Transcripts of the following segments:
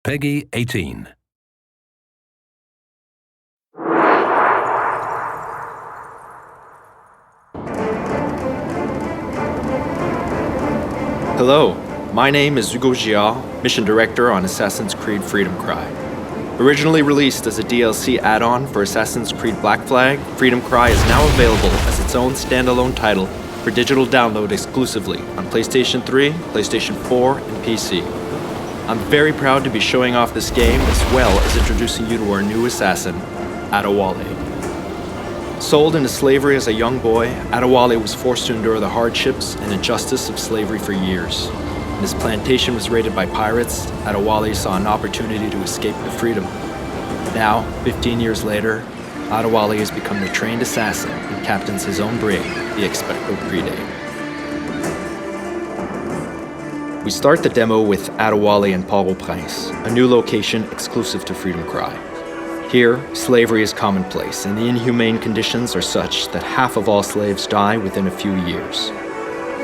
Peggy 18. Hello, my name is Hugo Giard, Mission Director on Assassin's Creed Freedom Cry. Originally released as a DLC add-on for Assassin's Creed Black Flag, Freedom Cry is now available as its own standalone title for digital download exclusively on PlayStation 3, PlayStation 4, and PC. I'm very proud to be showing off this game as well as introducing you to our new assassin, Adewale. Sold into slavery as a young boy, Adewale was forced to endure the hardships and injustice of slavery for years. When his plantation was raided by pirates, Adewale saw an opportunity to escape to freedom. Now, 15 years later, Adewale has become the trained assassin and captains his own brig, the Expecto Pride. We start the demo with Adewale and Port-au-Prince, a new location exclusive to Freedom Cry. Here, slavery is commonplace, and the inhumane conditions are such that half of all slaves die within a few years.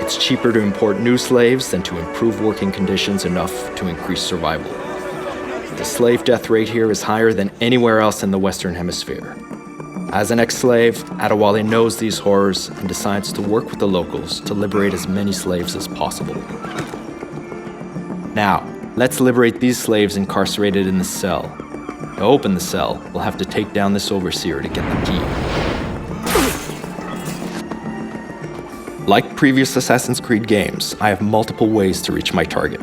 It's cheaper to import new slaves than to improve working conditions enough to increase survival. The slave death rate here is higher than anywhere else in the Western Hemisphere. As an ex-slave, Adewale knows these horrors and decides to work with the locals to liberate as many slaves as possible. Now, let's liberate these slaves incarcerated in the cell. To open the cell, we'll have to take down this overseer to get the key. Like previous Assassin's Creed games, I have multiple ways to reach my target.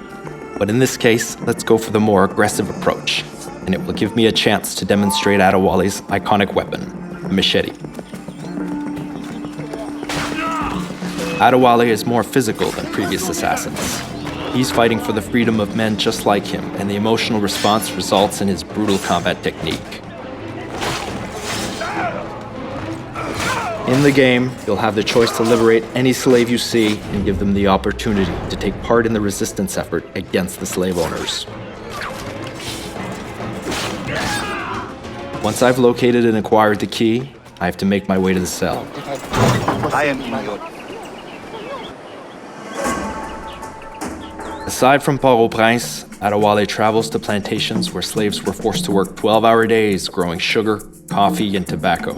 But in this case, let's go for the more aggressive approach, and it will give me a chance to demonstrate Adewale's iconic weapon, the machete. Adewale is more physical than previous assassins. He's fighting for the freedom of men just like him, and the emotional response results in his brutal combat technique. In the game, you'll have the choice to liberate any slave you see and give them the opportunity to take part in the resistance effort against the slave owners. Once I've located and acquired the key, I have to make my way to the cell. Aside from Port-au-Prince, Adewale travels to plantations where slaves were forced to work 12-hour days growing sugar, coffee, and tobacco.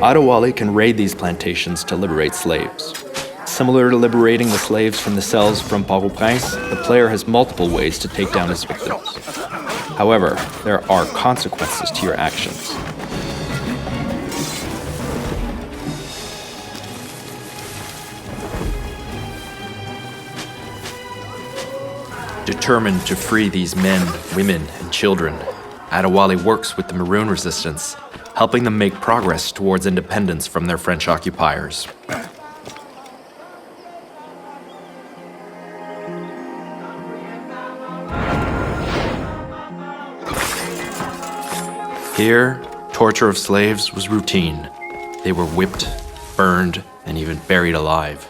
Adewale can raid these plantations to liberate slaves. Similar to liberating the slaves from the cells from Port-au-Prince, the player has multiple ways to take down his victims. However, there are consequences to your actions. Determined to free these men, women, and children, Adewale works with the Maroon Resistance, helping them make progress towards independence from their French occupiers. Here, torture of slaves was routine. They were whipped, burned, and even buried alive.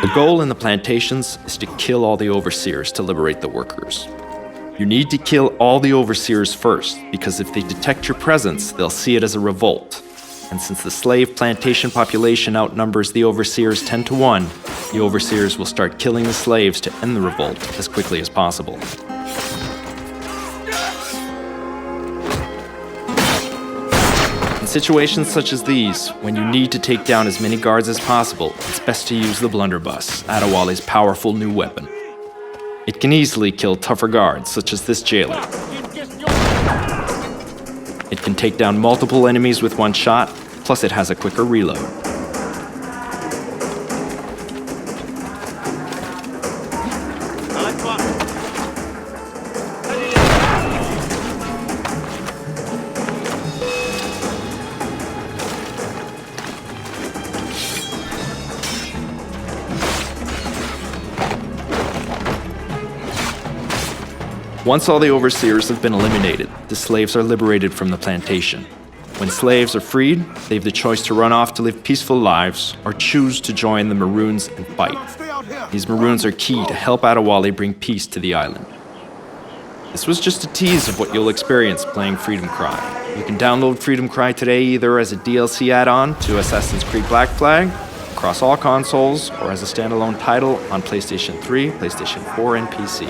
The goal in the plantations is to kill all the overseers to liberate the workers. You need to kill all the overseers first, because if they detect your presence, they'll see it as a revolt. And since the slave plantation population outnumbers the overseers 10 to 1, the overseers will start killing the slaves to end the revolt as quickly as possible. In situations such as these, when you need to take down as many guards as possible, it's best to use the blunderbuss, Adewale's powerful new weapon. It can easily kill tougher guards, such as this jailer. It can take down multiple enemies with one shot, plus it has a quicker reload. Once all the overseers have been eliminated, the slaves are liberated from the plantation. When slaves are freed, they have the choice to run off to live peaceful lives or choose to join the Maroons and fight. These Maroons are key to help Adewale bring peace to the island. This was just a tease of what you'll experience playing Freedom Cry. You can download Freedom Cry today either as a DLC add-on to Assassin's Creed Black Flag, across all consoles, or as a standalone title on PlayStation 3, PlayStation 4, and PC.